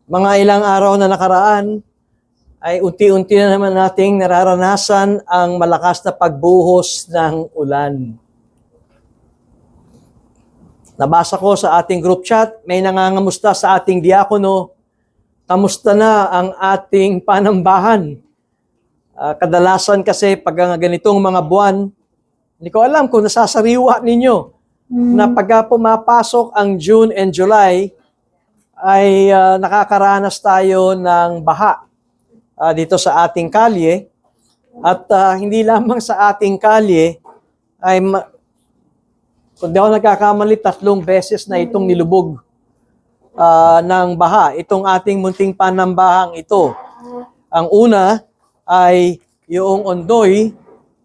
Mga ilang araw na nakaraan ay unti-unti na naman nating nararanasan ang malakas na pagbuhos ng ulan. Nabasa ko sa ating group chat, may nangangamusta sa ating diakono, kamusta na ang ating panambahan? Kadalasan kasi pag ganitong mga buwan, hindi ko alam kung nasasariwa ninyo na pagka pumapasok ang June and July, ay nakakaranas tayo ng baha dito sa ating kalye. At hindi lamang sa ating kalye, ay kung di ako nagkakamali, 3 beses na itong nilubog ng baha. Itong ating munting panambahang ito. Ang una ay yung Ondoy,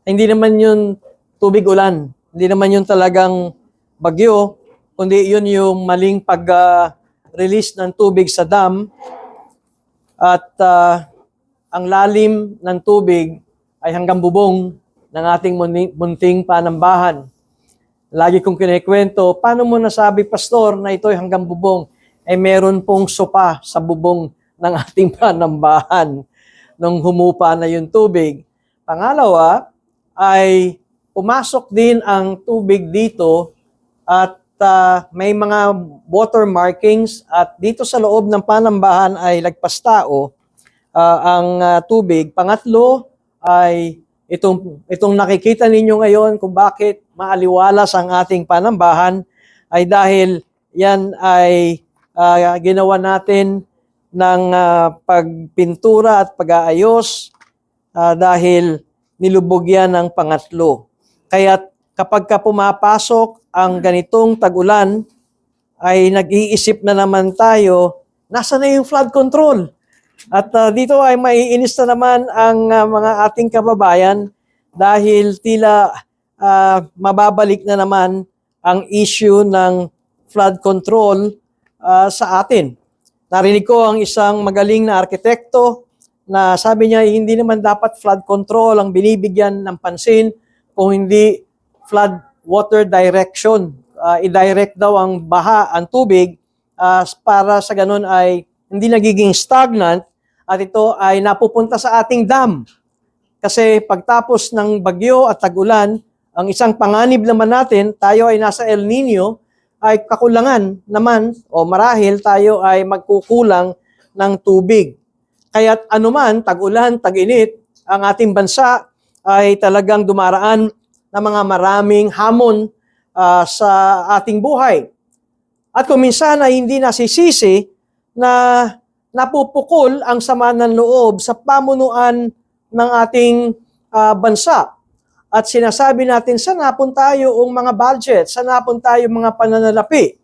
hindi naman yun tubig ulan. Hindi naman yun talagang bagyo, kundi yun yung maling pag-release ng tubig sa dam. At ang lalim ng tubig ay hanggang bubong ng ating munting panambahan. Lagi kong kinikwento, paano mo nasabi, Pastor, na ito ay hanggang bubong? Eh meron pong sopa sa bubong ng ating panambahan nung humupa na yung tubig. Pangalawa, ay pumasok din ang tubig dito at may mga water markings at dito sa loob ng panambahan ay lagpas tao ang tubig. Pangatlo ay itong nakikita ninyo ngayon kung bakit maaliwalas ang ating panambahan ay dahil yan ay ginawa natin ng pagpintura at pag-aayos dahil nilubog yan ng pangatlo. Kaya kapag pumapasok ang ganitong tag-ulan, ay nag-iisip na naman tayo, nasa na yung flood control? At dito ay maiinis na naman ang mga ating kababayan dahil tila mababalik na naman ang issue ng flood control sa atin. Narinig ko ang isang magaling na arkitekto na sabi niya hindi naman dapat flood control ang binibigyan ng pansin kung hindi flood water direction. I-direct daw ang baha, ang tubig para sa ganun ay hindi nagiging stagnant at ito ay napupunta sa ating dam. Kasi pagtapos ng bagyo at tag-ulan, ang isang panganib naman natin, tayo ay nasa El Nino, ay kakulangan naman o marahil tayo ay magkukulang ng tubig. Kaya't anuman, tag-ulan, tag-init, ang ating bansa ay talagang dumaraan ng mga maraming hamon sa ating buhay. At kung minsan ay hindi nasisisi na napupukol ang sama ng loob sa pamunuan ng ating bansa. At sinasabi natin, saan napunta yung mga budget? Saan napunta yung mga pananalapi?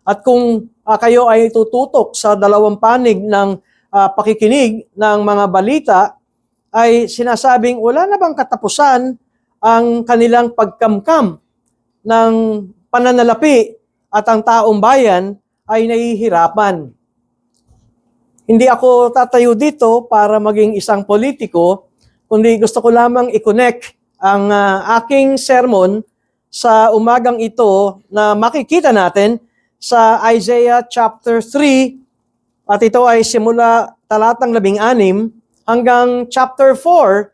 At kung kayo ay tututok sa 2 panig ng pakikinig ng mga balita, ay sinasabing wala na bang katapusan ang kanilang pagkamkam ng pananalapi at ang taong bayan ay nahihirapan. Hindi ako tatayo dito para maging isang politiko, kundi gusto ko lamang i-connect ang aking sermon sa umagang ito na makikita natin sa Isaiah chapter 3 at ito ay simula talatang 16 hanggang chapter 4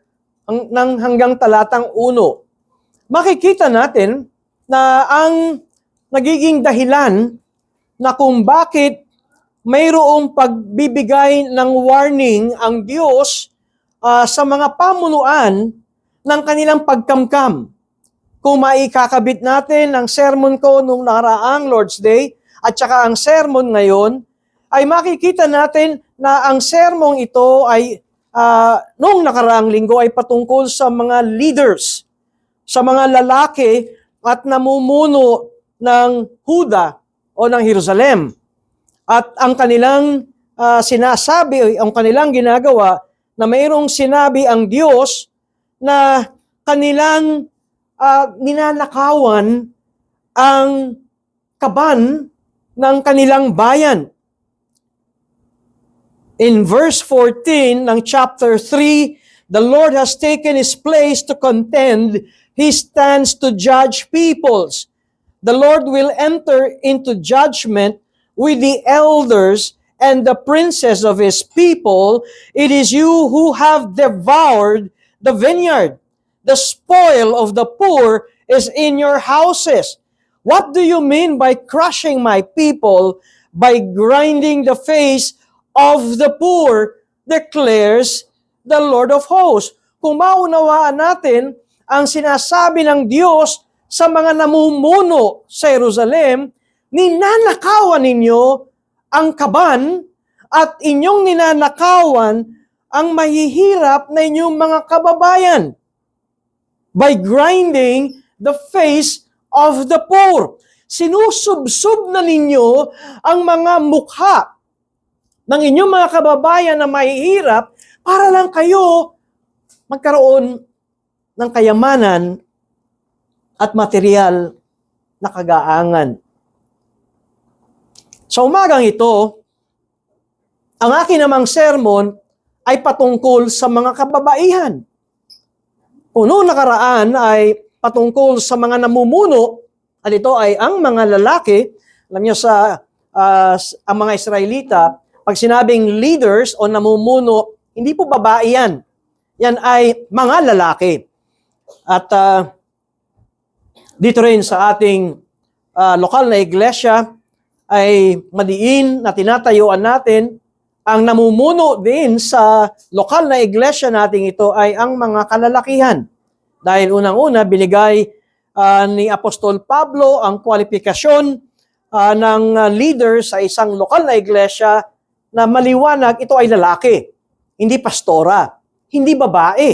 hanggang talatang 1. Makikita natin na ang nagiging dahilan na kung bakit mayroong pagbibigay ng warning ang Diyos sa mga pamunuan ng kanilang pagkamkam. Kung maikakabit natin ang sermon ko nung nakaraang Lord's Day at saka ang sermon ngayon, ay makikita natin na ang sermong ito ay nung nakaraang linggo ay patungkol sa mga leaders, sa mga lalaki at namumuno ng Huda o ng Jerusalem. At ang kanilang sinasabi, ang kanilang ginagawa, na mayroong sinabi ang Diyos na kanilang ninanakawan ang kaban ng kanilang bayan. In verse 14 ng chapter 3, the Lord has taken His place to contend. He stands to judge peoples. The Lord will enter into judgment with the elders and the princes of his people. It is you who have devoured the vineyard. The spoil of the poor is in your houses. What do you mean by crushing my people, by grinding the face of the poor, declares the Lord of hosts? Kung maunawaan natin ang sinasabi ng Diyos sa mga namumuno sa Jerusalem, ninanakawan ninyo ang kaban at inyong ninanakawan ang mahihirap na inyong mga kababayan by grinding the face of the poor. Sinusubsub na ninyo ang mga mukha ng inyong mga kababayan na mahihirap para lang kayo magkaroon ng kayamanan at material na kagaangan. Sa umagang ito, ang akin namang sermon ay patungkol sa mga kababaihan. Kung noong nakaraan ay patungkol sa mga namumuno, at ito ay ang mga lalaki. Alam niyo sa ang mga Israelita, pag sinabing leaders o namumuno, hindi po babae yan. Yan ay mga lalaki. At dito rin sa ating lokal na iglesia ay madiin na tinatayuan natin. Ang namumuno din sa lokal na iglesia natin ito ay ang mga kalalakihan. Dahil unang-una, binigay ni Apostol Pablo ang kwalifikasyon ng leader sa isang lokal na iglesia na maliwanag, ito ay lalaki, hindi pastora, hindi babae.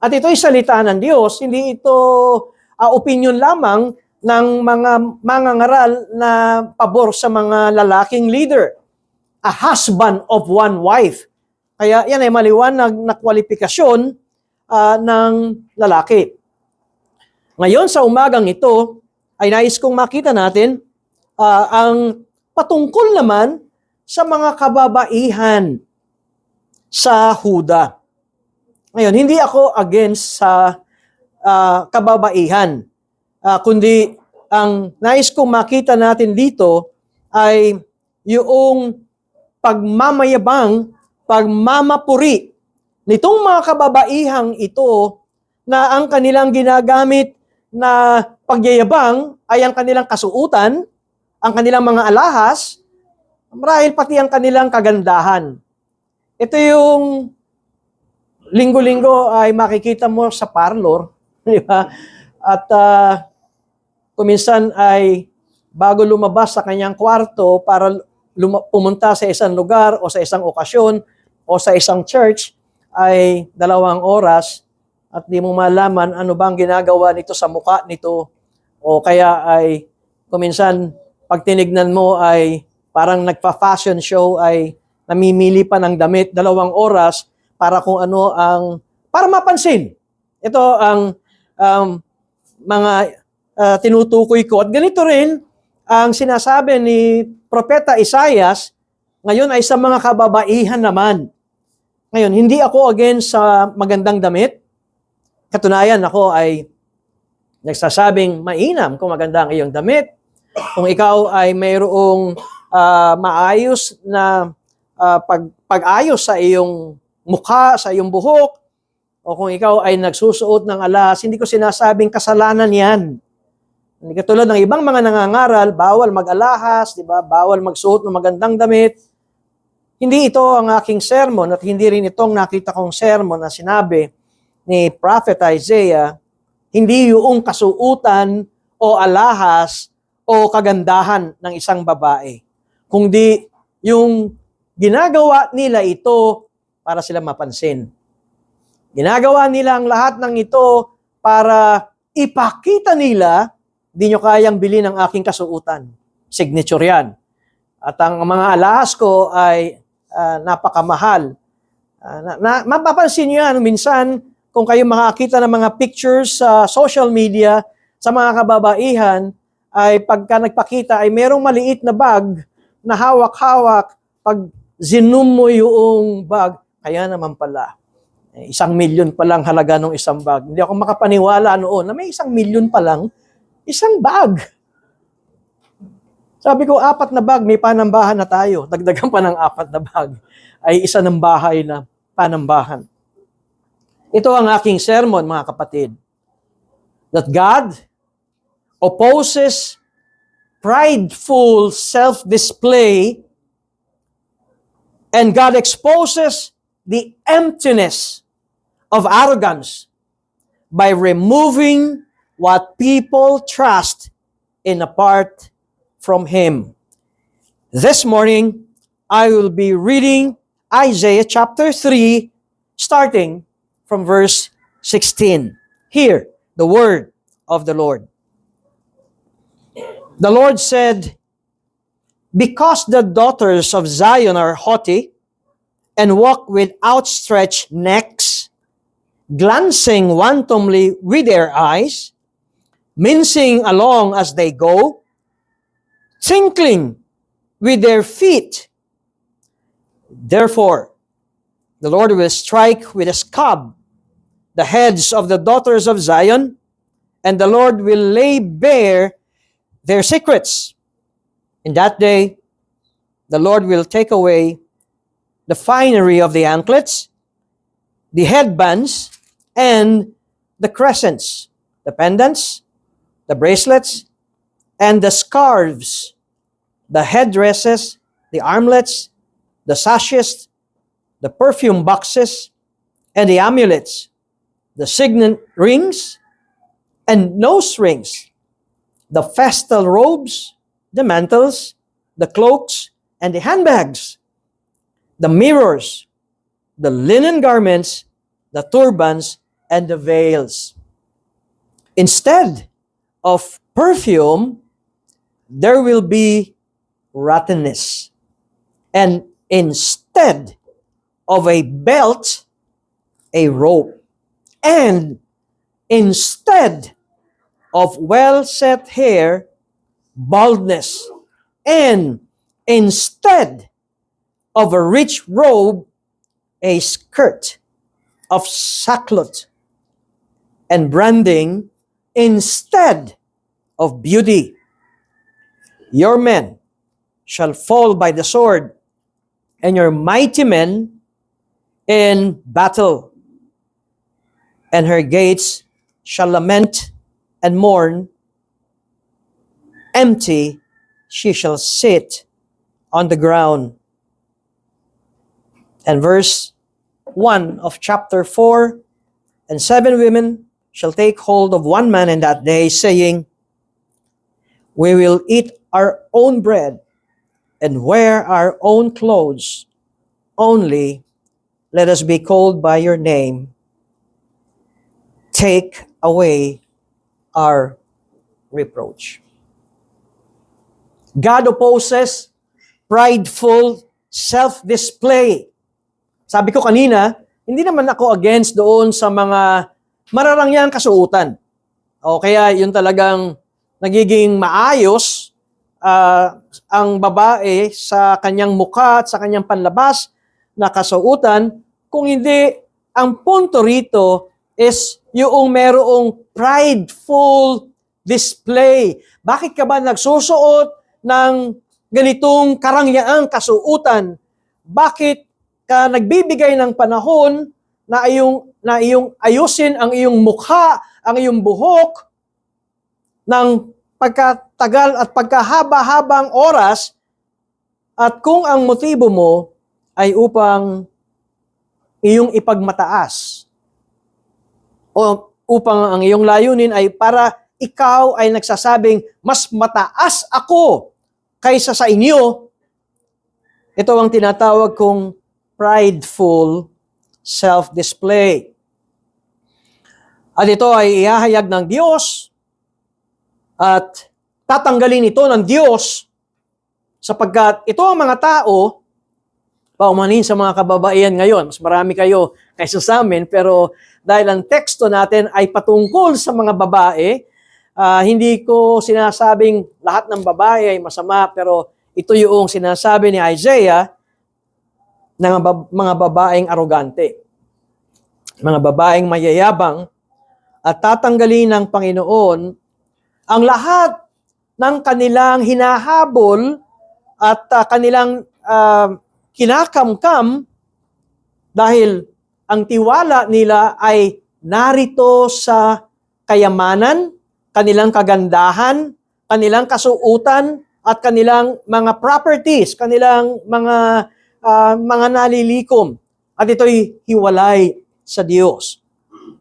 At ito ay salita ng Diyos, hindi ito opinion lamang ng mga mangangaral na pabor sa mga lalaking leader. A husband of one wife. Kaya yan ay maliwanag na kwalifikasyon ng lalaki. Ngayon sa umagang ito, ay nais kong makita natin ang patungkol naman sa mga kababaihan sa Huda. Ngayon, hindi ako against sa kababaihan, kundi ang nais kong makita natin dito ay yung pagmamayabang, pagmamapuri nitong mga kababaihang ito na ang kanilang ginagamit na pagyayabang ay ang kanilang kasuutan, ang kanilang mga alahas, marahil pati ang kanilang kagandahan. Ito yung linggo-linggo ay makikita mo sa parlor, di ba? At kuminsan ay bago lumabas sa kanyang kwarto para pumunta sa isang lugar o sa isang okasyon o sa isang church ay 2 oras at di mo malaman ano bang ginagawa nito sa mukha nito o kaya ay kuminsan pag tinignan mo ay parang nagpa-fashion show ay namimili pa ng damit 2 oras para kung ano ang para mapansin. Ito ang mga tinutukoy ko at ganito rin ang sinasabi ni Propeta Isaias, ngayon ay sa mga kababaihan naman. Ngayon, hindi ako against sa magandang damit. Katunayan, ako ay nagsasabing mainam kung maganda ang iyong damit. Kung ikaw ay mayroong maayos na pag-ayos sa iyong mukha, sa iyong buhok, o kung ikaw ay nagsusuot ng alahas, hindi ko sinasabing kasalanan yan. Hindi katulad ng ibang mga nangangaral, bawal mag-alahas, di ba? Bawal magsuot ng magandang damit. Hindi ito ang aking sermon at hindi rin itong nakita kong sermon na sinabi ni Prophet Isaiah, hindi yung kasuutan o alahas o kagandahan ng isang babae. Kundi yung ginagawa nila ito para sila mapansin. Ginagawa nila ang lahat ng ito para ipakita nila, di nyo kayang bilhin ang aking kasuutan. Signature yan. At ang mga alahas ko ay napakamahal. Mapapansin nyo yan, minsan, kung kayo makakita ng mga pictures sa social media, sa mga kababaihan, ay pagka nagpakita, ay merong maliit na bag na hawak-hawak. Pag zoom mo yung bag, kaya naman pala, 1,000,000 pa lang halaga ng isang bag. Hindi ako makapaniwala noon na may 1,000,000 pa lang isang bag. Sabi ko, 4 na bag, may panambahan na tayo. Dagdagan pa ng 4 na bag, ay isa ng bahay na panambahan. Ito ang aking sermon, mga kapatid. That God opposes prideful self-display and God exposes the emptiness of arrogance by removing what people trust in apart from Him. This morning, I will be reading Isaiah chapter 3, starting from verse 16. Hear the word of the Lord. The Lord said, "Because the daughters of Zion are haughty and walk with outstretched necks, glancing wantonly with their eyes, mincing along as they go, tinkling with their feet. Therefore, the Lord will strike with a scab the heads of the daughters of Zion, and the Lord will lay bare their secrets. In that day, the Lord will take away the finery of the anklets, the headbands, and the crescents, the pendants, the bracelets, and the scarves, the headdresses, the armlets, the sashes, the perfume boxes, and the amulets, the signet rings, and nose rings, the festal robes, the mantles, the cloaks, and the handbags, the mirrors, the linen garments, the turbans, and the veils. Instead of perfume, there will be rottenness. And instead of a belt, a rope. And instead of well-set hair, baldness. And instead of a rich robe, a skirt of sackcloth. And branding instead of beauty. Your men shall fall by the sword, and your mighty men in battle. And her gates shall lament and mourn. Empty she shall sit on the ground. And verse 1 of chapter 4, and 7 women shall take hold of one man in that day, saying, we will eat our own bread and wear our own clothes. Only let us be called by your name. Take away our reproach. God opposes prideful self-display. Sabi ko kanina, hindi naman ako against doon sa mga mararangyang kasuotan. O kaya yun talagang nagiging maayos ang babae sa kanyang mukha at sa kanyang panlabas na kasuotan. Kung hindi, ang punto rito is yung merong prideful display. Bakit ka ba nagsusuot ng ganitong karangyaang kasuotan? Bakit ka nagbibigay ng panahon na iyong ayusin ang iyong mukha, ang iyong buhok ng pagkatagal at pagkahaba-habang oras, at kung ang motibo mo ay upang iyong ipagmataas o upang ang iyong layunin ay para ikaw ay nagsasabing mas mataas ako kaysa sa inyo, ito ang tinatawag kong prideful self-display. At ito ay ihahayag ng Diyos at tatanggalin ito ng Diyos sapagkat ito ang mga tao, paumanin sa mga kababaihan ngayon, mas marami kayo kaysa sa amin, pero dahil ang teksto natin ay patungkol sa mga babae, hindi ko sinasabing lahat ng babae ay masama, pero ito yung sinasabi ni Isaiah ng mga babaeng arogante, mga babaeng mayayabang, at tatanggalin ng Panginoon ang lahat ng kanilang hinahabol at kanilang kinakamkam dahil ang tiwala nila ay narito sa kayamanan, kanilang kagandahan, kanilang kasuutan, at kanilang mga properties, kanilang mga nalilikom. At ito'y hiwalay sa Diyos.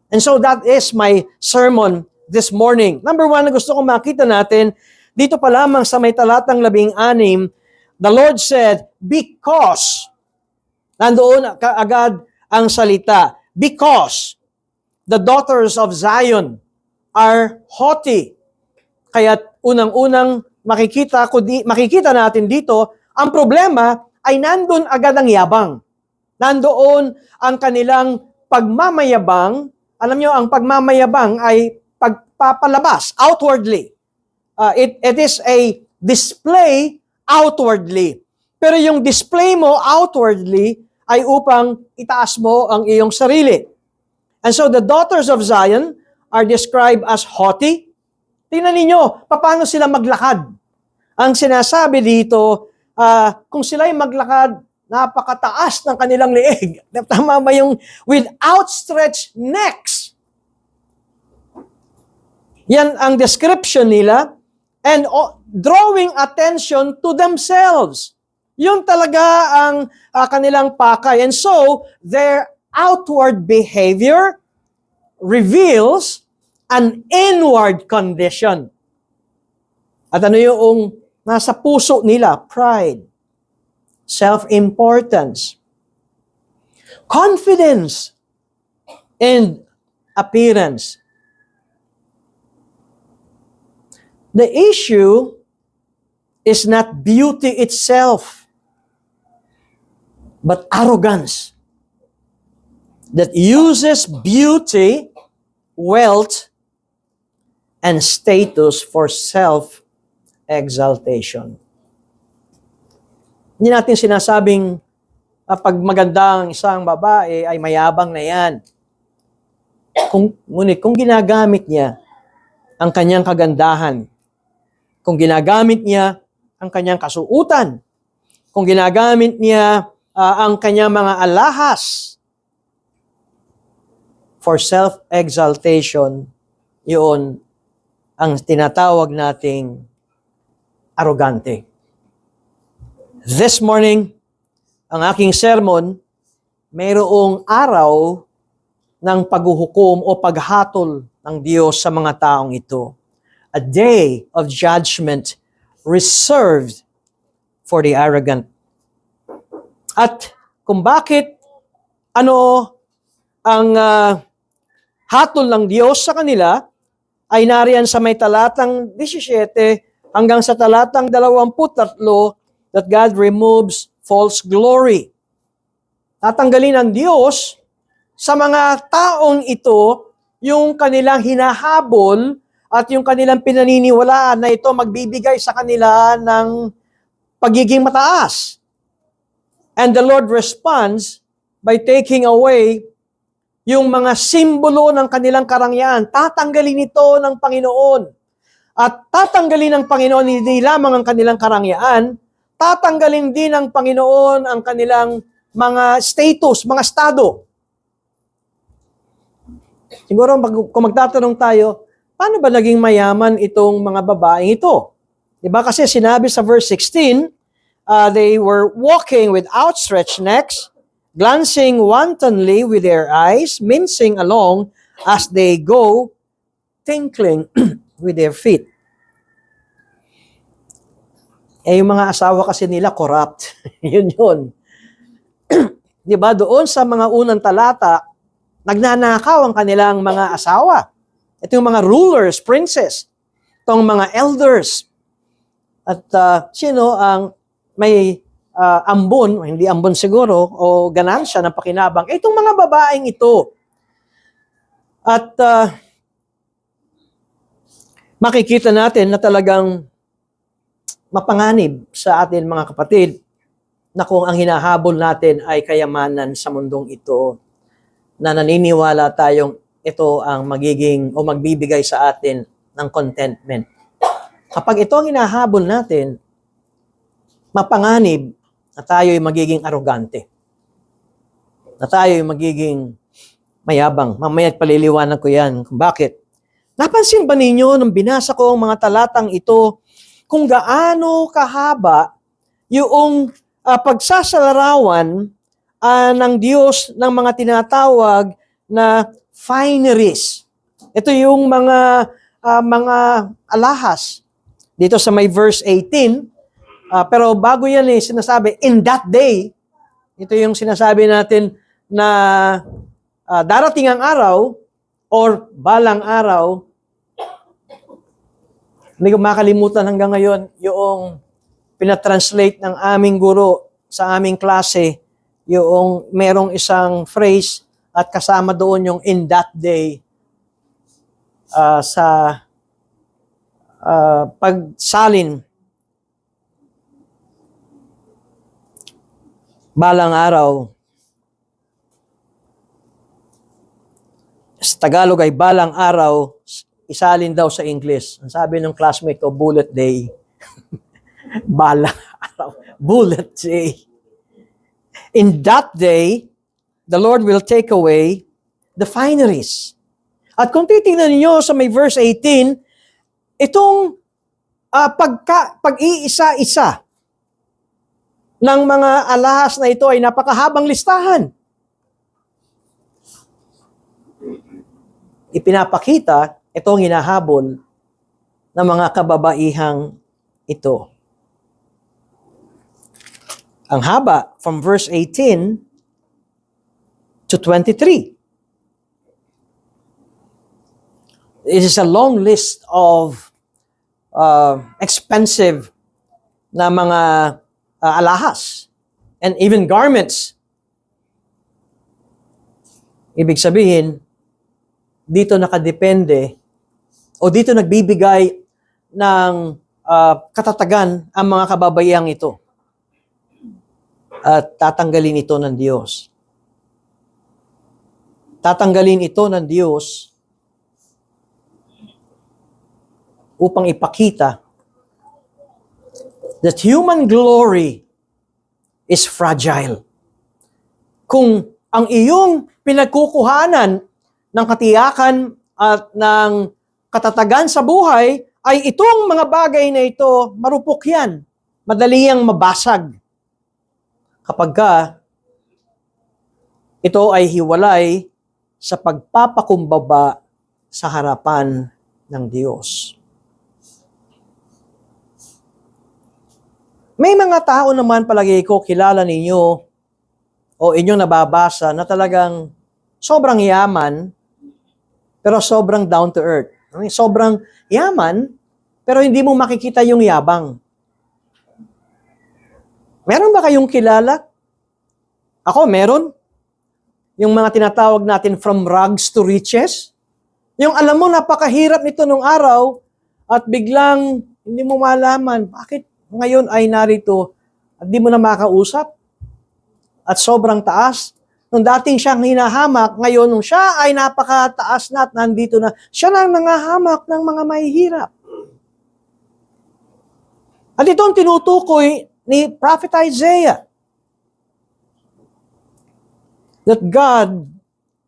And so that is my sermon this morning. Number one na gusto kong makita natin, dito pa lamang sa may talatang 16, the Lord said, because, nandoon kaagad ang salita, because the daughters of Zion are haughty. Kaya unang-unang makikita natin dito, ang problema ay nandun agad ang yabang. Nandoon ang kanilang pagmamayabang. Alam nyo, ang pagmamayabang ay pagpapalabas outwardly. It is a display outwardly. Pero yung display mo outwardly ay upang itaas mo ang iyong sarili. And so the daughters of Zion are described as haughty. Tingnan ninyo, paano sila maglakad? Ang sinasabi dito, kung sila'y maglakad, napakataas ng kanilang leeg. Tama ba yung with outstretched necks? Yan ang description nila. And drawing attention to themselves. Yun talaga ang kanilang pakay. And so, their outward behavior reveals an inward condition. At ano yung nasa puso nila? Pride, self-importance, confidence, and appearance. The issue is not beauty itself, but arrogance that uses beauty, wealth, and status for self-exaltation. Hindi natin sinasabing pag maganda ang isang babae ay mayabang na yan. Ngunit kung ginagamit niya ang kanyang kagandahan, kung ginagamit niya ang kanyang kasuutan, kung ginagamit niya ang kanyang mga alahas for self-exaltation, yun ang tinatawag nating arrogante. This morning, ang aking sermon, mayroong araw ng paghuhukom o paghatol ng Diyos sa mga taong ito. A day of judgment reserved for the arrogant. At kung bakit, ang hatol ng Diyos sa kanila, ay nariyan sa may talatang 17 hanggang sa talatang 23 that God removes false glory. Tatanggalin ng Diyos sa mga taong ito yung kanilang hinahabol at yung kanilang pinaniniwalaan na ito magbibigay sa kanila ng pagiging mataas. And the Lord responds by taking away yung mga simbolo ng kanilang karangyaan. Tatanggalin ito ng Panginoon. At tatanggalin ng Panginoon hindi lamang ang kanilang karangyaan, tatanggalin din ng Panginoon ang kanilang mga status, mga estado. Siguro kung magtatanong tayo, paano ba naging mayaman itong mga babaeng ito? Diba kasi sinabi sa verse 16, they were walking with outstretched necks, glancing wantonly with their eyes, mincing along as they go, tinkling with their feet. Yung mga asawa kasi nila corrupt. yun. Diba? Doon sa mga unang talata, nagnanakaw ang kanilang mga asawa. Ito yung mga rulers, princes. Itong mga elders. At sino ang may ambon, hindi ambon siguro, o ganansya ng pakinabang? Itong mga babaeng ito. At makikita natin na talagang mapanganib sa atin mga kapatid na kung ang hinahabol natin ay kayamanan sa mundong ito, na naniniwala tayong ito ang magiging o magbibigay sa atin ng contentment. Kapag ito ang hinahabol natin, mapanganib na tayo'y magiging arogante. Na tayo'y magiging mayabang. Mamaya't paliliwanag ko yan. Bakit? Napansin ba ninyo nung binasa ko ang mga talatang ito kung gaano kahaba yung pagsasalarawan ng Diyos ng mga tinatawag na fineries. Ito yung mga alahas. Dito sa may verse 18, pero bago yan sinasabi, in that day, ito yung sinasabi natin na darating ang araw or balang araw. Hindi ko makalimutan hanggang ngayon yung pinatranslate ng aming guro sa aming klase, yung merong isang phrase at kasama doon yung in that day sa pagsalin. Balang araw. Sa Tagalog ay balang araw, isalin daw sa English. Ang sabi ng classmate ko, bullet day. Balang araw. Bullet day. In that day, the Lord will take away the fineries. At kung titingnan niyo sa may verse 18, itong pag-iisa-isa ng mga alahas na ito ay napakahabang listahan. Ipinapakita itong hinahabol ng mga kababaihang ito. Ang haba from verse 18 to 23. It is a long list of expensive na mga alahas and even garments. Ibig sabihin, dito nakadepende o dito nagbibigay ng katatagan ang mga kababayang ito. At tatanggalin ito ng Diyos. Tatanggalin ito ng Diyos upang ipakita that human glory is fragile. Kung ang iyong pinagkukuhanan ng katiyakan at ng katatagan sa buhay ay itong mga bagay na ito, marupok yan. Madali yang mabasag. Kapag ito ay hiwalay sa pagpapakumbaba sa harapan ng Diyos. May mga tao naman palagi ko kilala ninyo o inyong nababasa na talagang sobrang yaman pero sobrang down to earth. Sobrang yaman pero hindi mo makikita yung yabang. Meron ba kayong kilala? Ako, meron. Yung mga tinatawag natin from rags to riches. Yung alam mo, napakahirap nito nung araw at biglang hindi mo malaman bakit ngayon ay narito at di mo na makausap. At sobrang taas. Nung dating siyang hinahamak, ngayon nung siya ay napakataas na at nandito na, siya na nangahamak ng mga mahihirap. At ito ang tinutukoy ni Prophet Isaiah. That God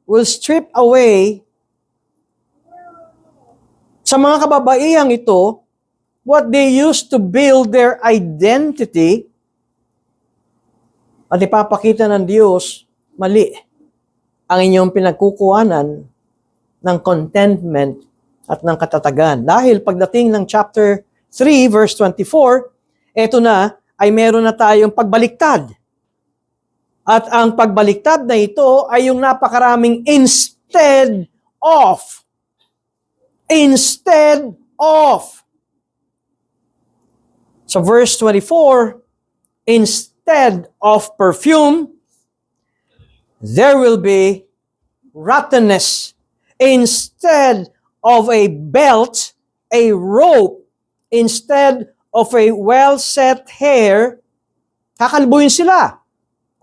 will strip away sa mga kababaihang ito what they used to build their identity at ipapakita ng Diyos mali ang inyong pinagkukuhanan ng contentment at ng katatagan. Dahil pagdating ng chapter 3 verse 24, eto na ay meron na tayong pagbaliktad. At ang pagbaliktad na ito ay yung napakaraming instead of. Instead of. So verse 24, instead of perfume, there will be rottenness. Instead of a belt, a rope. Instead of a well-set hair, kakalbuhin sila.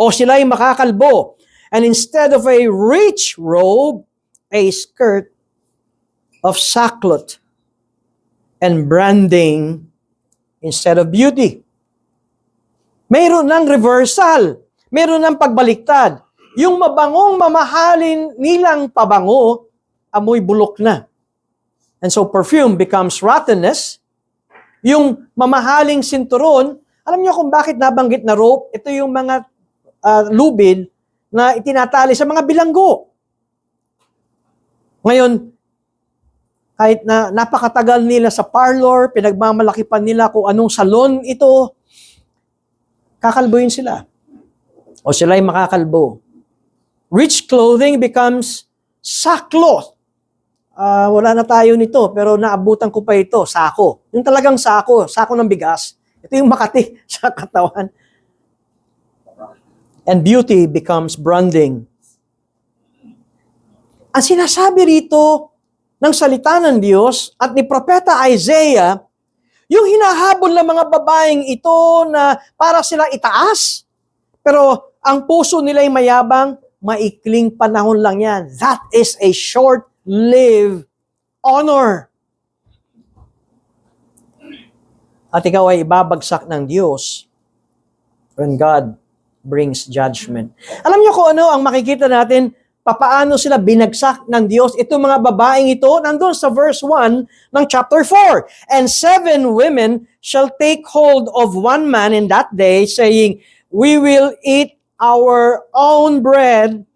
O sila ay makakalbo. And instead of a rich robe, a skirt of sackcloth. and branding instead of beauty. Mayroon ng reversal. Mayroon ng pagbaliktad. Yung mabangong mamahalin nilang pabango, amoy bulok na. And so perfume becomes rottenness. Yung mamahaling sinturon, alam niyo kung bakit nabanggit na rope? Ito yung mga lubid na itinatali sa mga bilanggo. Ngayon, kahit na napakatagal nila sa parlor, pinagmamalaki pa nila kung anong salon ito, kakalbuin sila. O sila'y makakalbo. Rich clothing becomes sackcloth. Wala na tayo nito, pero naabutan ko pa ito, sako. Yung talagang sako ng bigas. Ito yung makati sa katawan. And beauty becomes branding. Ang sinasabi rito ng salita ng Diyos at ni Propeta Isaiah, yung hinahabol ng mga babaeng ito na para sila itaas, pero ang puso nila'y mayabang, maikling panahon lang yan. That is a short-lived honor. At ikaw ay ibabagsak ng Diyos when God brings judgment. Alam niyo kung ano ang makikita natin, papaano sila binagsak ng Diyos? Itong mga babaeng ito, nandun sa verse 1 ng chapter 4. And 7 women shall take hold of one man in that day, saying, we will eat our own bread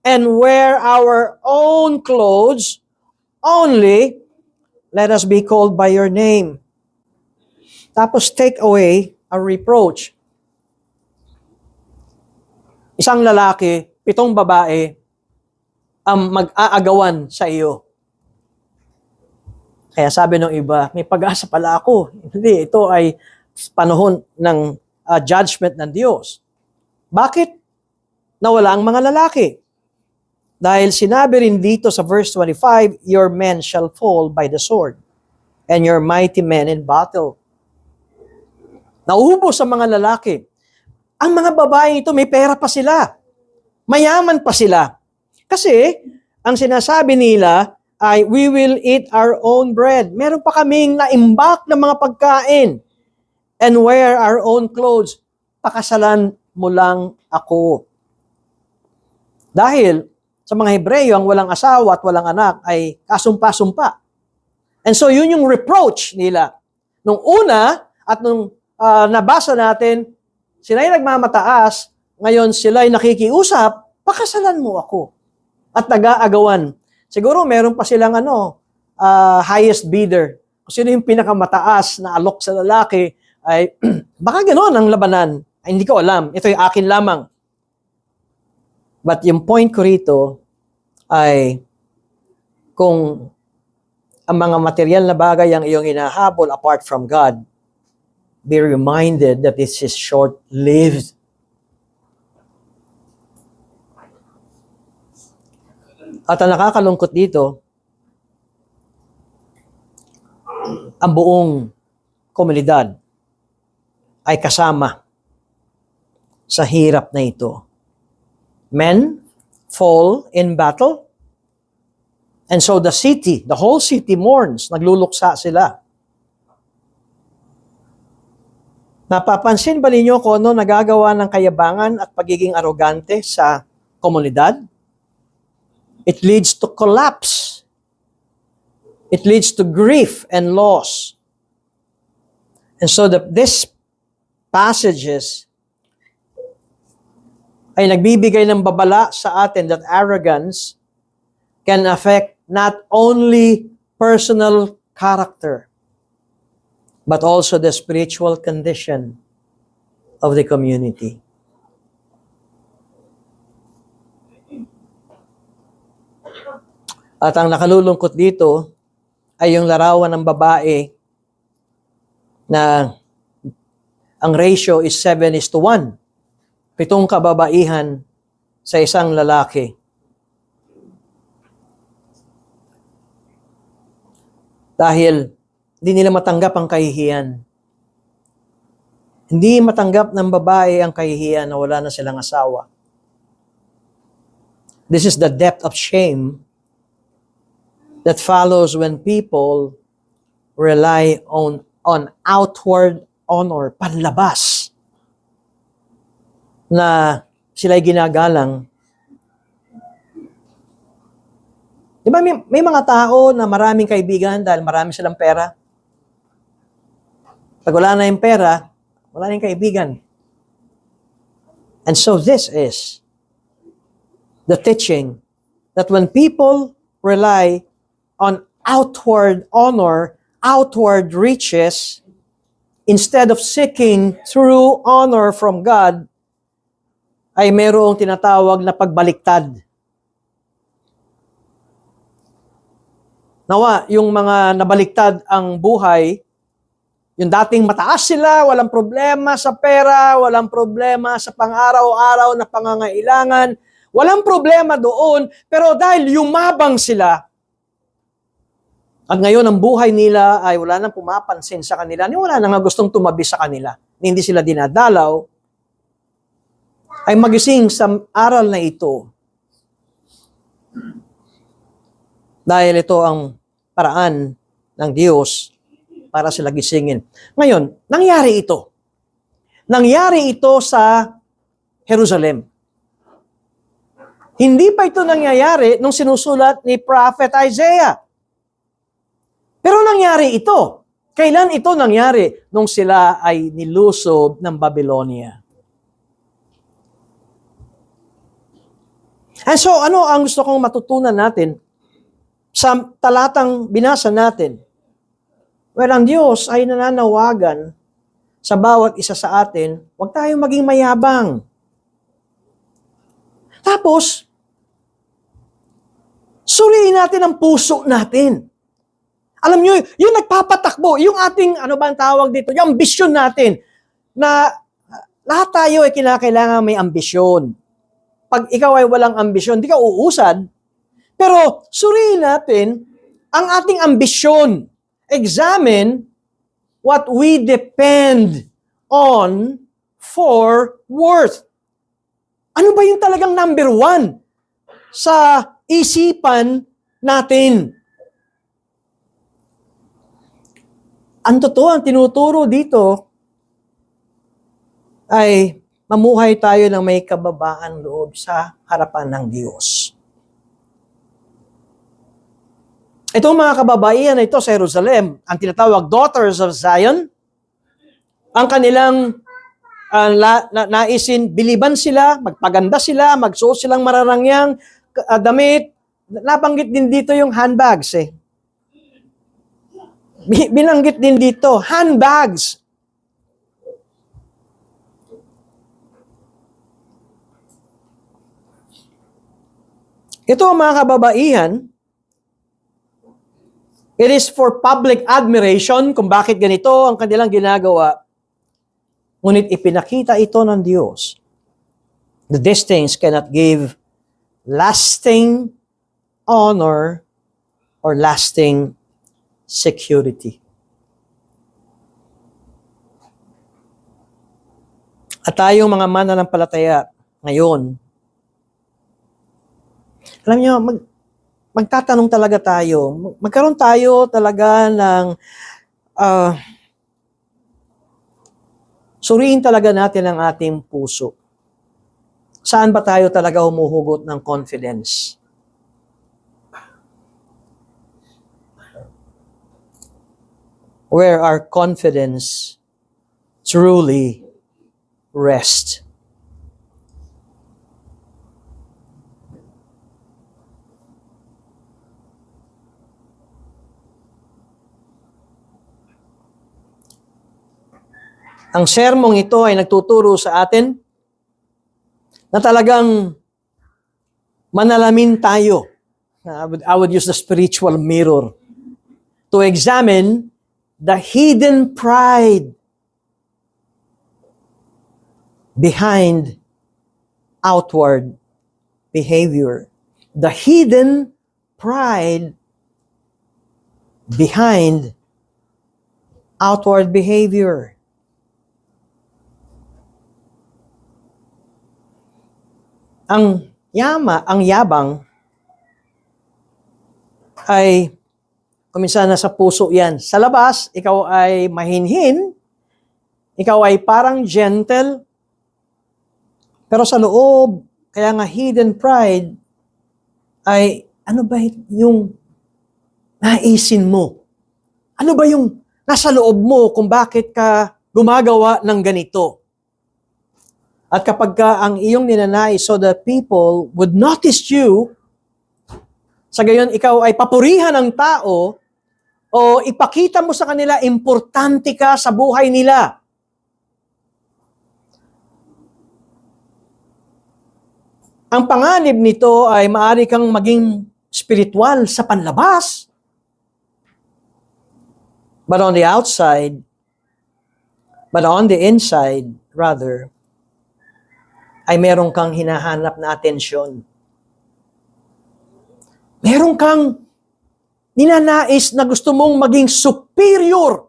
and wear our own clothes, only let us be called by your name. Tapos take away a reproach. Isang lalaki, 7 babae, ang mag-aagawan sa iyo. Kaya sabi ng iba, may pag-asa pala ako. Hindi, ito ay panahon ng judgment ng Diyos. Bakit nawala ang mga lalaki? Dahil sinabi rin dito sa verse 25, your men shall fall by the sword, and your mighty men in battle. Nauubos sa mga lalaki. Ang mga babaeng ito, may pera pa sila. Mayaman pa sila. Kasi, ang sinasabi nila ay, we will eat our own bread. Meron pa kaming naimbak na mga pagkain. And wear our own clothes. Pakasalan mo lang ako. Dahil, sa mga Hebreyo, ang walang asawa at walang anak ay kasumpa-sumpa. And so, yun yung reproach nila. Nung una, at nung nabasa natin, sila'y nagmamataas, ngayon sila'y nakikiusap, pakasalan mo ako. At nag-aagawan. Siguro meron pa silang highest bidder. Kung sino yung pinakamataas na alok sa lalaki, ay baka gano'n ang labanan. Ay, hindi ko alam. Ito yung akin lamang. But yung point ko rito ay kung ang mga material na bagay ang iyong hinahabol apart from God, be reminded that this is short-lived. At ang nakakalungkot dito, ang buong komunidad ay kasama sa hirap na ito. Men fall in battle, and so the whole city mourns, nagluluksa sila. Napapansin ba ninyo kung ano nagagawa ng kayabangan at pagiging arogante sa komunidad? It leads to collapse. It leads to grief and loss. And so these passages ay nagbibigay ng babala sa atin that arrogance can affect not only personal character, but also the spiritual condition of the community. At ang nakalulungkot dito ay yung larawan ng babae na ang ratio is 7:1. 7 kababaihan sa isang lalaki. Dahil hindi nila matanggap ang kahihiyan. Hindi matanggap ng babae ang kahihiyan na wala na silang asawa. This is the depth of shame that follows when people rely on outward honor, panlabas, na sila'y ginagalang. Di ba may mga tao na maraming kaibigan dahil marami silang pera? Pag wala na yung pera, wala na yung kaibigan. And so this is the teaching that when people rely on outward honor, outward riches, instead of seeking true honor from God, ay mayroong tinatawag na pagbaliktad. Nawa, yung mga nabaliktad ang buhay, yung dating mataas sila, walang problema sa pera, walang problema sa pang-araw-araw na pangangailangan, walang problema doon, pero dahil yumabang sila, at ngayon ang buhay nila ay wala nang pumapansin sa kanila, wala nang gustong tumabi sa kanila, hindi sila dinadalaw, ay magising sa aral na ito. Dahil ito ang paraan ng Diyos para sila gisingin. Ngayon, nangyari ito. Nangyari ito sa Jerusalem. Hindi pa ito nangyayari nung sinusulat ni Prophet Isaiah. Pero nangyari ito. Kailan ito nangyari? Nung sila ay nilusob ng Babylonia. And so, ano ang gusto kong matutunan natin sa talatang binasa natin? Well, ang Diyos ay nananawagan sa bawat isa sa atin, huwag tayong maging mayabang. Tapos, suriin natin ang puso natin. Alam nyo, yung nagpapatakbo, yung ating, ano ba ang tawag dito, yung ambisyon natin, na lahat tayo ay kinakailangan may ambisyon. Pag ikaw ay walang ambisyon, di ka uusad. Pero suriin natin ang ating ambisyon. Examine what we depend on for worth. Ano ba yung talagang number one sa isipan natin? Ang totoo, ang tinuturo dito ay mamuhay tayo ng may kababaan loob sa harapan ng Diyos. Itong mga kababaihan na ito sa Jerusalem, ang tinatawag daughters of Zion, ang kanilang naisin, biliban sila, magpaganda sila, magsuot silang mararangyang damit. Nabanggit din dito yung handbags eh. Binanggit din dito, handbags. Ito ang mga kababaihan, it is for public admiration kung bakit ganito ang kanilang ginagawa. Ngunit ipinakita ito ng Diyos. These things cannot give lasting honor or lasting security. At tayong mga mananampalataya ngayon, alam niyo, magtatanong talaga tayo. Magkaroon tayo talaga ng suriin talaga natin ang ating puso. Saan ba tayo talaga humuhugot ng confidence? Where our confidence truly rests. Ang sermong ito ay nagtuturo sa atin na talagang manalamin tayo. I would use the spiritual mirror to examine the hidden pride behind outward behavior. The hidden pride behind outward behavior. Ang yabang ay Kuminsan nasa puso yan. Sa labas, ikaw ay mahinhin, ikaw ay parang gentle, pero sa loob, kaya nga hidden pride, ay ano ba yung naisin mo? Ano ba yung nasa loob mo kung bakit ka gumagawa ng ganito? At kapag ka ang iyong ninanais so that people would notice you, sa gayon ikaw ay papurihan ng tao o ipakita mo sa kanila importante ka sa buhay nila. Ang panganib nito ay maaari kang maging spiritual sa panlabas. But on the inside, rather, ay meron kang hinahanap na atensyon. Meron kang ninanais na gusto mong maging superior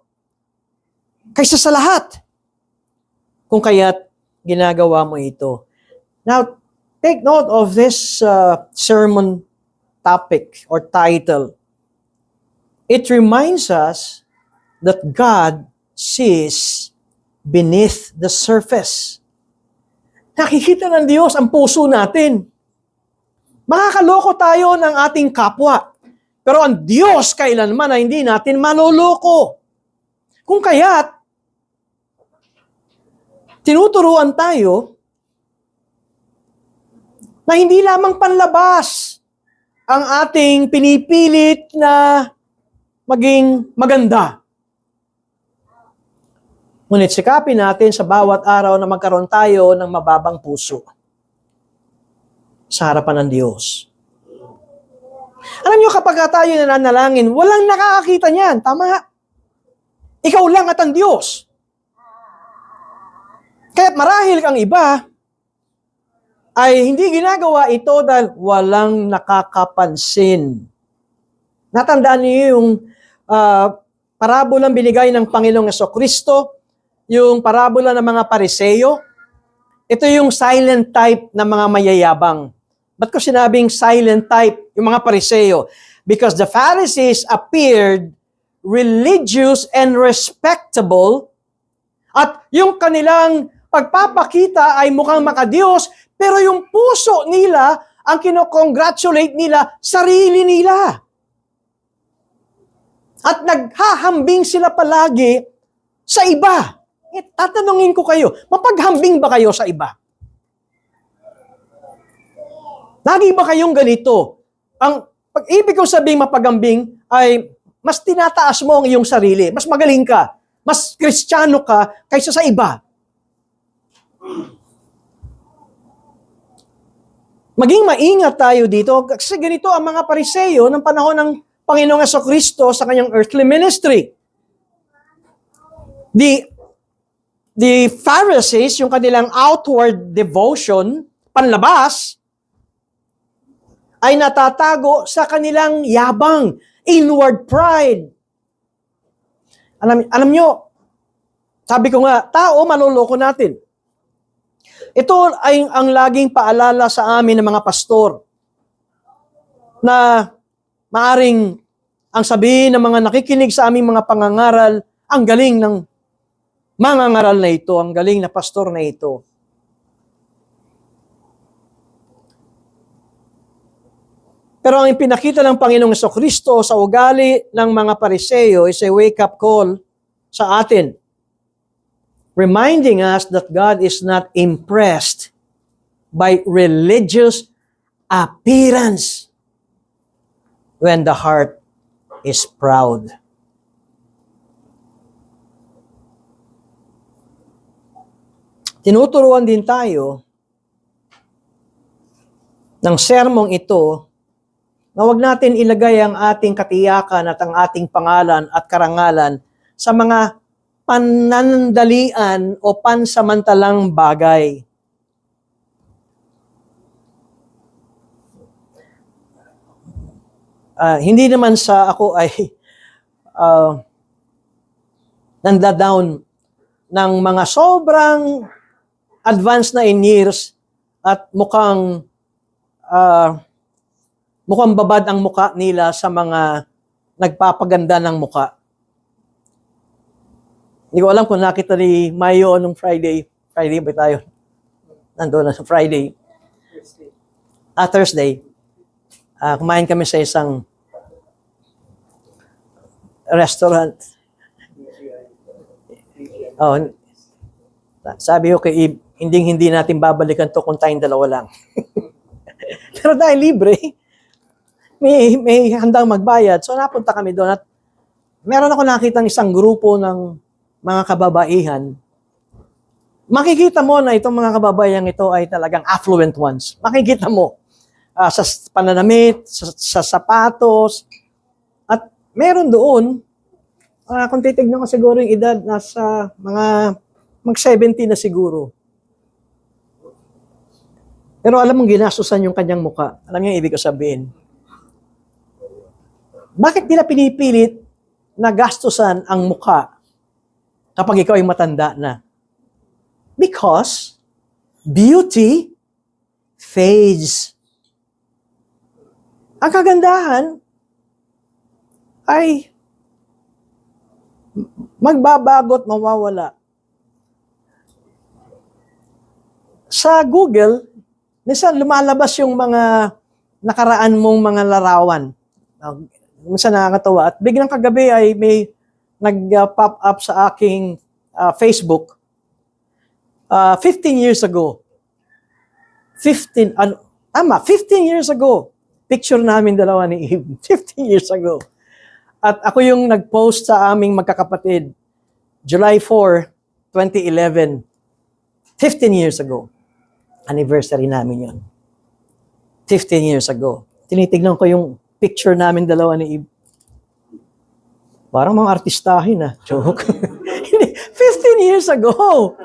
kaysa sa lahat. Kung kaya't ginagawa mo ito. Now, take note of this sermon topic or title. It reminds us that God sees beneath the surface. Nakikita ng Diyos ang puso natin. Makakaloko tayo ng ating kapwa. Pero ang Diyos kailanman ay hindi natin maloloko. Kung kaya't, tinuturuan tayo na hindi lamang panlabas ang ating pinipilit na maging maganda. Ngunit sikapin natin sa bawat araw na magkaroon tayo ng mababang puso sa harapan ng Diyos. Alam niyo, kapag tayo nananalangin, walang nakakakita niyan. Tama. Ikaw lang at ang Diyos. Kaya't marahil kang iba ay hindi ginagawa ito dahil walang nakakapansin. Natandaan niyo yung parabolang binigay ng Panginoong Jesucristo, yung parabola ng mga Pariseo. Ito yung silent type ng mga mayayabang. Ba't ko sinabing silent type, yung mga Pariseo? Because the Pharisees appeared religious and respectable, at yung kanilang pagpapakita ay mukhang makadiyos, pero yung puso nila, ang kinocongratulate nila, sarili nila. At naghahambing sila palagi sa iba. Tatanungin ko kayo, mapaghambing ba kayo sa iba? Lagi ba kayong ganito? Ang pag-ibig ko sabing mapaghambing ay mas tinataas mo ang iyong sarili. Mas magaling ka. Mas Kristiyano ka kaysa sa iba. Maging maingat tayo dito kasi ganito ang mga Pariseo ng panahon ng Panginoong Jesucristo sa kanyang earthly ministry. The Pharisees, yung kanilang outward devotion, panlabas, ay natatago sa kanilang yabang, inward pride. Alam nyo, sabi ko nga, tao, maluloko natin. Ito ay ang laging paalala sa amin ng mga pastor na maaring ang sabihin ng mga nakikinig sa aming mga pangangaral, ang galing ng mangangaral na ito, ang galing na pastor na ito. Pero ang ipinakita ng Panginoong Jesucristo sa ugali ng mga Pariseo is a wake-up call sa atin, reminding us that God is not impressed by religious appearance when the heart is proud. Tinuturuan din tayo ng sermong ito na huwag natin ilagay ang ating katiyakan at ang ating pangalan at karangalan sa mga panandalian o pansamantalang bagay. Hindi naman sa ako ay nandadown ng mga sobrang advanced na in years at mukhang babad ang mukha nila sa mga nagpapaganda ng muka. Hindi ko alam kung nakita ni Mayo nung Friday. Friday ba tayo? Nandoon na sa Friday. Thursday. Kumain kami sa isang restaurant. Oh, sabi ko kay Eve, hindi natin babalikan to kung tayong dalawa lang. Pero dahil libre, may handang magbayad. So napunta kami doon at meron ako nakitang isang grupo ng mga kababaihan. Makikita mo na itong mga kababayan ito ay talagang affluent ones. Makikita mo sa pananamit, sa sapatos, at meron doon, kung titignan ko siguro yung edad, nasa mga mag-70 na siguro. Pero alam mong ginastusan yung kanyang muka. Alam niyo yung ibig ko sabihin. Bakit nila pinipilit na gastusan ang muka kapag ikaw ay matanda na? Because beauty fades. Ang kagandahan ay magbabago at mawawala. Sa Google, minsan lumalabas yung mga nakaraan mong mga larawan. Minsan nakakatawa. At biglang kagabi ay may nag-pop up sa aking Facebook. 15 years ago. 15 years ago. Picture namin dalawa ni Eve. 15 years ago. At ako yung nag-post sa aming magkakapatid. July 4, 2011. 15 years ago. Anniversary namin yun. 15 years ago. Tinitignan ko yung picture namin dalawa ni Eve. Parang mga artistahin Joke. 15 years ago.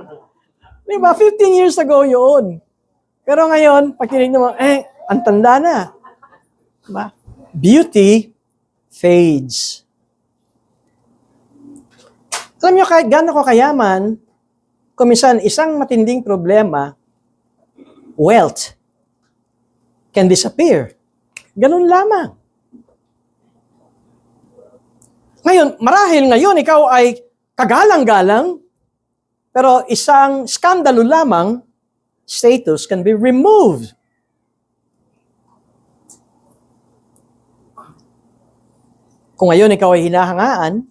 Diba? 15 years ago yun. Pero ngayon, pag tinignan mo, ang tanda na. Diba? Beauty fades. Alam nyo, kahit gano'n ko kayaman, kuminsan isang matinding problema, wealth can disappear. Ganun lamang. Ngayon, marahil ngayon ikaw ay kagalang-galang, pero isang skandalo lamang, status can be removed. Kung ngayon ikaw ay hinahangaan,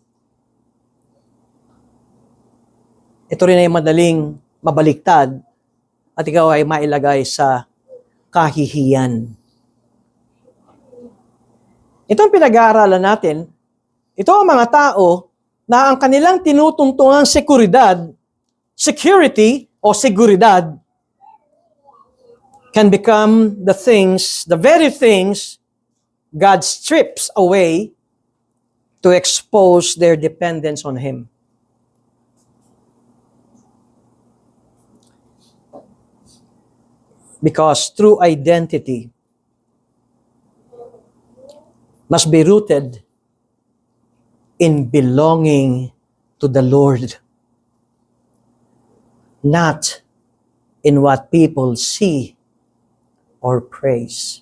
ito rin ay madaling mabaliktad at ikaw ay mailagay sa kahihiyan. Ito ang pinag-aaralan natin. Ito ang mga tao na ang kanilang tinutungtungang security o seguridad can become the very things God strips away to expose their dependence on Him. Because true identity must be rooted in belonging to the Lord, not in what people see or praise.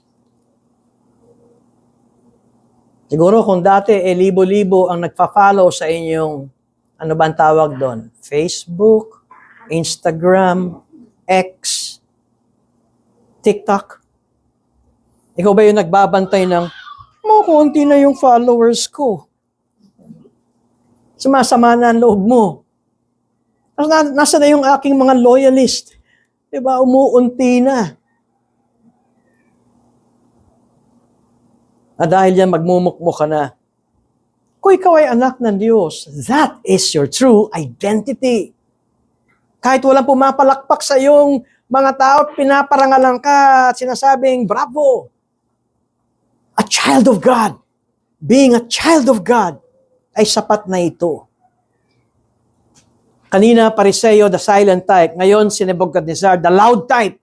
Siguro kung dati libo-libo ang nagfa-follow sa inyong, ano ba ang tawag doon? Facebook, Instagram, X, TikTok. Ikaw ba yung nagbabantay ng, konti na yung followers ko. Sumasama na ang loob mo. Nasa na yung aking mga loyalist? Diba? Umuunti na. Dahil yan, magmumukmo ka na. Kung ikaw ay anak ng Diyos, that is your true identity. Kahit walang pumapalakpak sa iyong mga tao, pinaparangalan ka at sinasabing, bravo! A child of God. Being a child of God ay sapat na ito. Kanina, Pariseo, the silent type. Ngayon, si Nebuchadnezzar, the loud type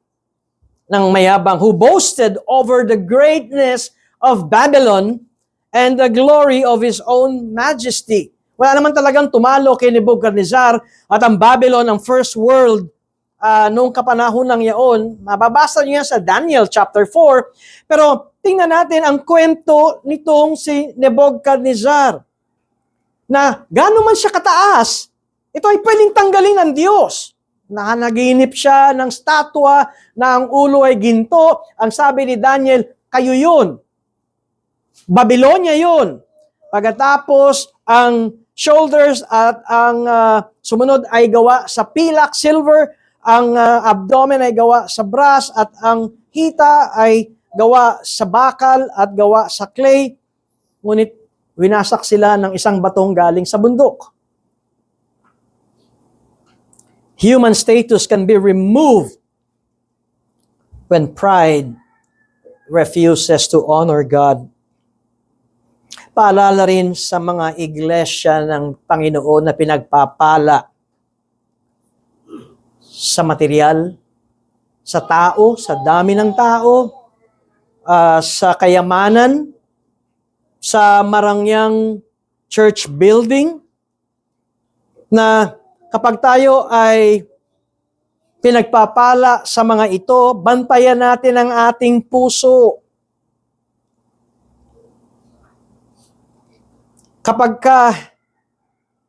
ng mayabang who boasted over the greatness of Babylon and the glory of his own majesty. Wala naman talagang tumalo kay Nebuchadnezzar at ang Babylon, ang first world noong kapanahon ng yaon. Mababasa niyo yan sa Daniel chapter 4. Pero tingnan natin ang kwento nitong si Nebuchadnezzar. Na gano'n man siya kataas, ito ay pwedeng tanggalin ng Diyos. Nanaginip siya ng statwa na ang ulo ay ginto. Ang sabi ni Daniel, kayo yun. Babylonia yun. Pagkatapos, ang shoulders at ang sumunod ay gawa sa pilak, silver. Ang abdomen ay gawa sa brass at ang hita ay gawa sa bakal at gawa sa clay. Ngunit winasak sila ng isang batong galing sa bundok. Human status can be removed when pride refuses to honor God. Paalala rin sa mga iglesia ng Panginoon na pinagpapala sa material, sa tao, sa dami ng tao, sa kayamanan, sa marangyang church building, na kapag tayo ay pinagpapala sa mga ito, bantayan natin ang ating puso. Kapag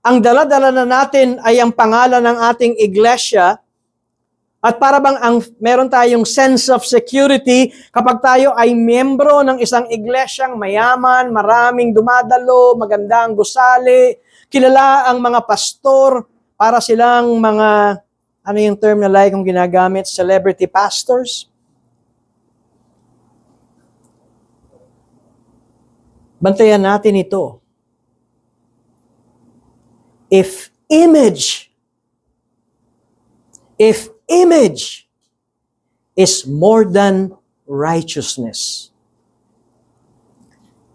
ang dala-dala na natin ay ang pangalan ng ating iglesia, at para bang meron tayong sense of security kapag tayo ay miyembro ng isang iglesyang mayaman, maraming dumadalo, magandang gusali, kilala ang mga pastor, para silang mga, ano yung term na like kung ginagamit, celebrity pastors. Bantayan natin ito. If image is more than righteousness,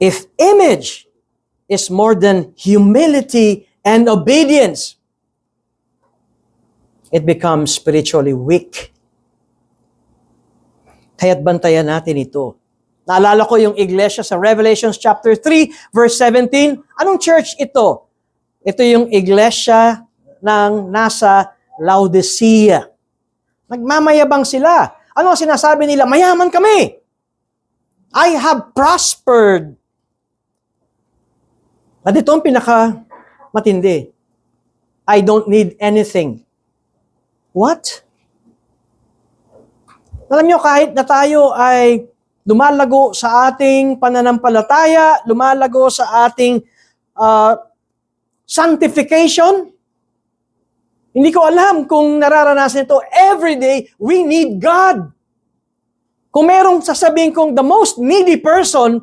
if image is more than humility and obedience, it becomes spiritually weak. Kaya't bantayan natin ito. Naalala ko yung iglesia sa Revelation chapter 3, verse 17. Anong church ito? Ito yung iglesia ng nasa Laodicea. Nagmamayabang sila. Ano ang sinasabi nila? Mayaman kami. I have prospered. At ito ang pinaka-matindi. I don't need anything. What? Alam nyo, kahit na tayo ay lumalago sa ating pananampalataya, lumalago sa ating sanctification, hindi ko alam kung nararanasan ito. Every day, we need God. Kung merong sasabihin kong the most needy person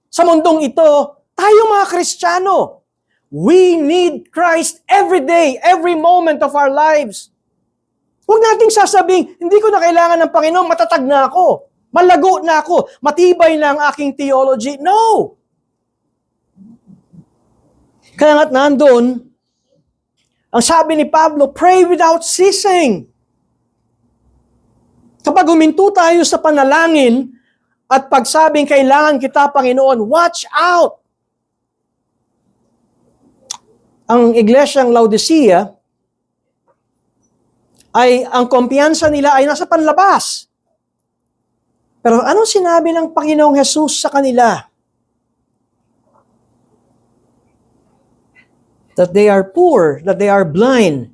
sa mundong ito, tayo mga Kristiyano. We need Christ every day, every moment of our lives. Huwag nating sasabihin, hindi ko na kailangan ng Panginoon, matatag na ako, malago na ako, matibay na ang aking theology. No! Kaya nga't nandun, ang sabi ni Pablo, pray without ceasing. Kapag huminto tayo sa panalangin at pagsabing kailangan kita, Panginoon, watch out! Ang iglesyang Laodicea, ay ang kumpiyansa nila ay nasa panlabas. Pero anong sinabi ng Panginoong Jesus sa kanila? That they are poor, that they are blind,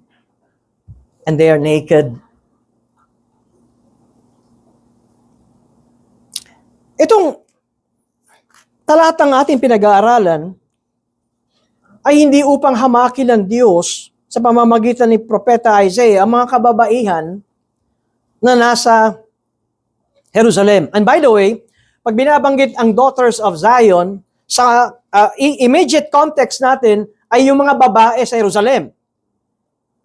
and they are naked. Itong talatang ating pinag-aaralan ay hindi upang hamakin ng Diyos sa pamamagitan ni Propeta Isaiah, ang mga kababaihan na nasa Jerusalem. And by the way, pag binabanggit ang daughters of Zion, sa immediate context natin ay yung mga babae sa Jerusalem.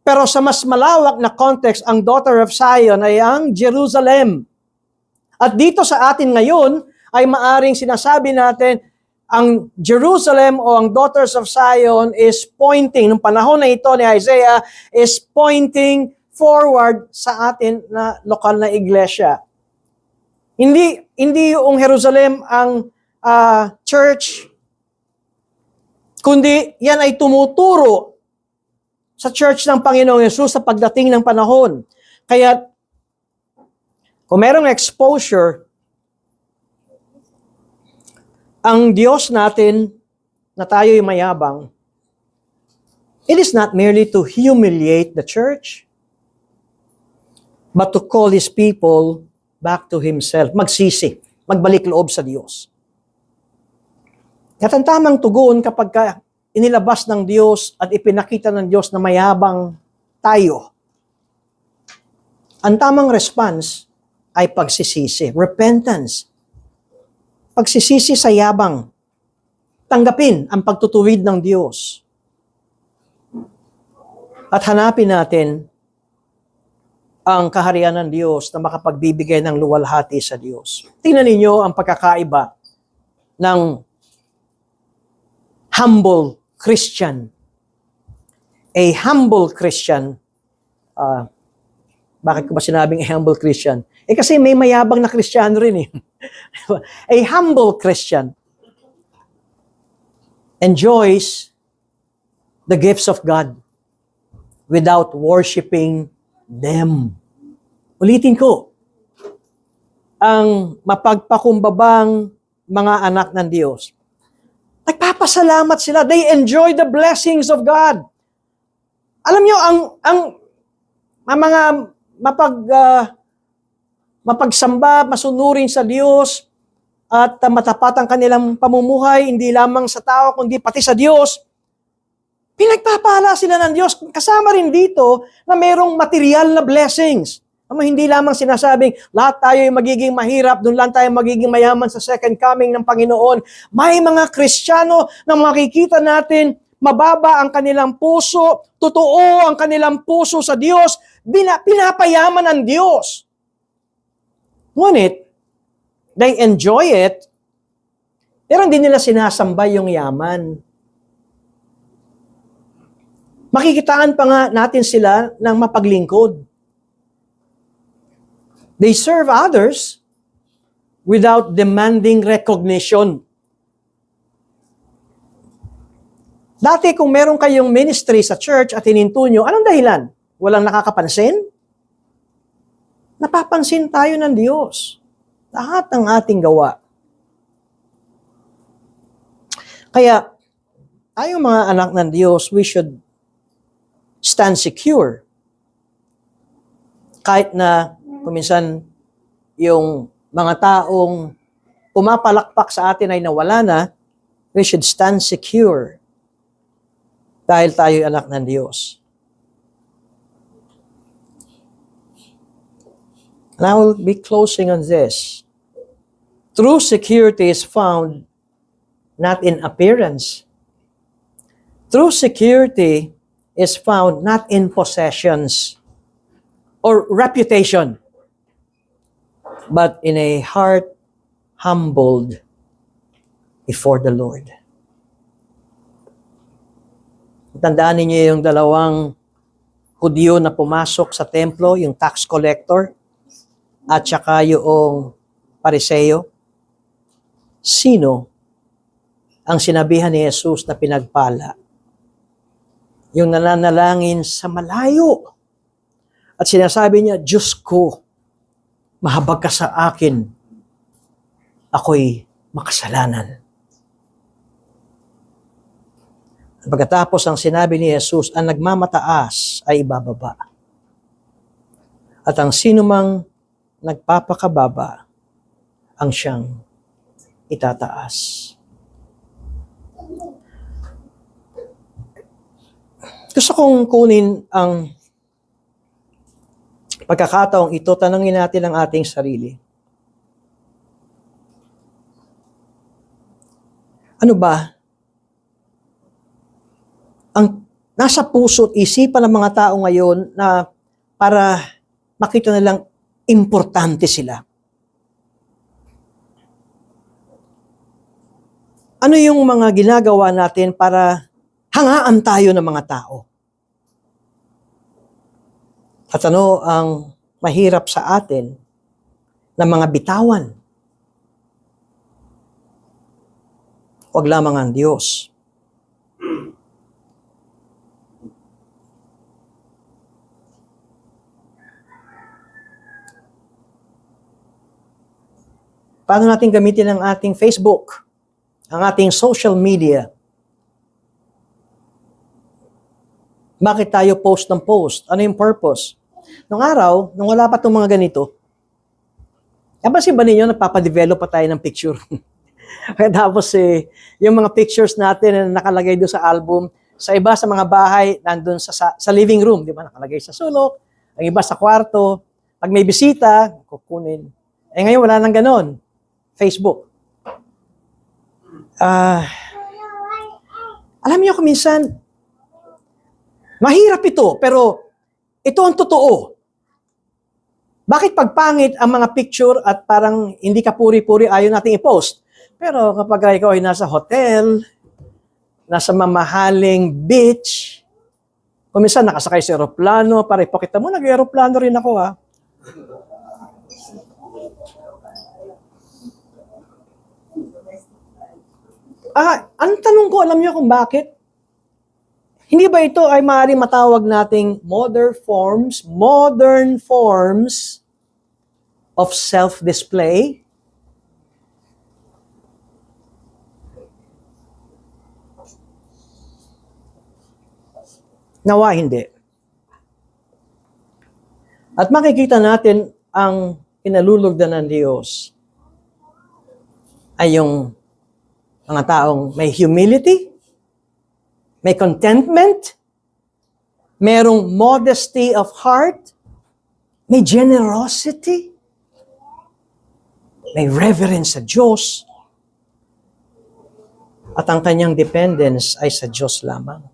Pero sa mas malawak na context, ang daughter of Zion ay ang Jerusalem. At dito sa atin ngayon, ay maaring sinasabi natin, ang Jerusalem o ang daughters of Zion is pointing, nung panahon na ito ni Isaiah, is pointing forward sa atin na lokal na iglesia. Hindi yung Jerusalem ang church, kundi yan ay tumuturo sa church ng Panginoong Yesus sa pagdating ng panahon. Kaya, kung merong exposure, ang Diyos natin na tayo'y mayabang, it is not merely to humiliate the church, but to call His people back to Himself. Magsisi, magbalik loob sa Diyos. At ang tamang tugon kapag inilabas ng Diyos at ipinakita ng Diyos na mayabang tayo, ang tamang response ay pagsisisi, repentance. Pagsisisi sa yabang, tanggapin ang pagtutuwid ng Diyos. At hanapin natin ang kaharian ng Diyos na makapagbibigay ng luwalhati sa Diyos. Tingnan ninyo ang pagkakaiba ng humble Christian. A humble Christian, bakit ko ba sinabing a humble Christian? Kasi may mayabang na Kristiyano rin eh. A humble Christian enjoys the gifts of God without worshiping them. Ulitin ko, ang mapagpakumbabang mga anak ng Diyos, nagpapasalamat sila. They enjoy the blessings of God. Alam nyo, ang mga mapagsamba, masunurin sa Diyos, at matapat ang kanilang pamumuhay, hindi lamang sa tao, kundi pati sa Diyos, pinagpapala sila ng Diyos. Kasama rin dito na mayroong material na blessings. Hindi lamang sinasabing, lahat tayo ay magiging mahirap, doon lang tayo magiging mayaman sa second coming ng Panginoon. May mga Kristiyano na makikita natin, mababa ang kanilang puso, totoo ang kanilang puso sa Diyos, pinapayaman ng Diyos. Ngunit, they enjoy it, pero hindi nila sinasamba yung yaman. Makikitaan pa nga natin sila ng mapaglingkod. They serve others without demanding recognition. Dati kung meron kayong ministry sa church at hininto nyo, anong dahilan? Walang nakakapansin? Napapansin tayo ng Diyos. Lahat ng ating gawa. Kaya, tayong mga anak ng Diyos, we should stand secure. Kahit na, kuminsan, yung mga taong pumapalakpak sa atin ay nawala na, we should stand secure. Dahil tayo'y anak ng Diyos. And I will be closing on this. True security is found not in appearance. True security is found not in possessions or reputation, but in a heart humbled before the Lord. Tandaan niyo yung dalawang Hudyo na pumasok sa templo, yung tax collector, at saka yung Pariseo. Sino ang sinabihan ni Jesus na pinagpala? Yung nananalangin sa malayo. At sinasabi niya, Diyos ko, mahabag ka sa akin. Ako'y makasalanan. At pagkatapos ang sinabi ni Jesus, ang nagmamataas ay ibababa. At ang sinumang nagpapakababa, ang siyang itataas. Gusto kong kunin ang pagkakataong ito, tanungin natin ang ating sarili. Ano ba ang nasa puso at isipan ng mga tao ngayon na para makita nilang importante sila? Ano yung mga ginagawa natin para hangaan tayo ng mga tao? At ano ang mahirap sa atin na mga bitawan? Huwag lamang ang Diyos. Paano natin gamitin ang ating Facebook, ang ating social media? Bakit tayo post ng post? Ano yung purpose? Nung araw, nung wala pa itong mga ganito, napansin ba ninyo, nagpapadevelop pa tayo ng picture? Tapos yung mga pictures natin na nakalagay doon sa album, sa iba sa mga bahay, nandun sa living room, di ba? Nakalagay sa sulok, ang iba sa kwarto. Pag may bisita, kukunin. Ngayon wala nang ganon. Facebook. Alam niyo kung minsan, mahirap ito, pero ito ang totoo. Bakit pagpangit ang mga picture at parang hindi ka puri-puri ayaw nating i-post? Pero kapag ikaw ay nasa hotel, nasa mamahaling beach, kung minsan nakasakay sa aeroplano, para ipakita mo, nag-aeroplano rin ako ha. Ang tanong ko, alam niyo kung bakit? Hindi ba ito ay maaaring matawag nating modern forms of self-display? Nawa hindi. At makikita natin ang pinalulugdan ng Diyos ay yung mga taong may humility, may contentment, merong modesty of heart, may generosity, may reverence sa Diyos, at ang kanyang dependence ay sa Diyos lamang.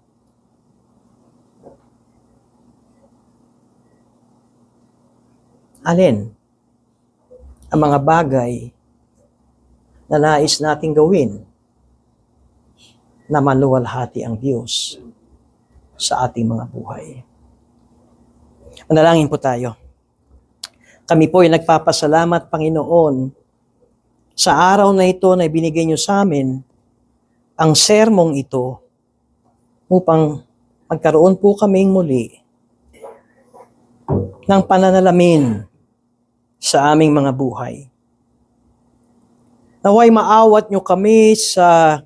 Alin ang mga bagay na nais nating gawin na maluwalhati ang Diyos sa ating mga buhay? Manalangin po tayo. Kami po ay nagpapasalamat, Panginoon, sa araw na ito na ibinigay niyo sa amin ang sermong ito upang magkaroon po kaming muli ng pananalamin sa aming mga buhay. Naway maawat niyo kami sa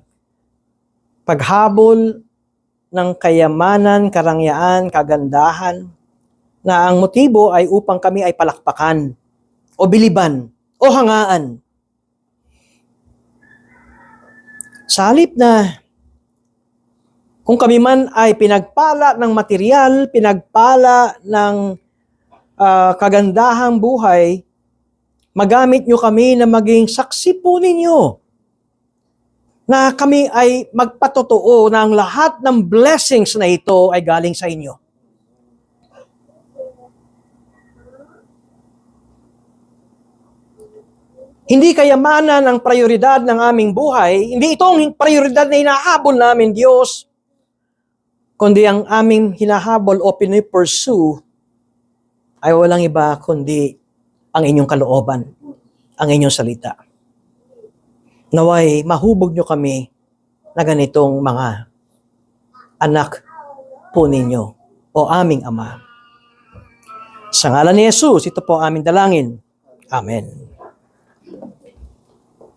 paghabol ng kayamanan, karangyaan, kagandahan, na ang motibo ay upang kami ay palakpakan, o biliban, o hangaan. Sa halip na kung kami man ay pinagpala ng material, pinagpala ng kagandahang buhay, magamit nyo kami na maging saksi po ninyo na kami ay magpatotoo na ang lahat ng blessings na ito ay galing sa inyo. Hindi kayamanan ang prioridad ng aming buhay, hindi itong prioridad na hinahabol namin, Diyos, kundi ang aming hinahabol o pinipursue ay walang iba kundi ang inyong kalooban, ang inyong salita. Naway, mahubog nyo kami na ganitong mga anak po ninyo o aming Ama. Sa ngalan ni Jesus, ito po aming dalangin. Amen.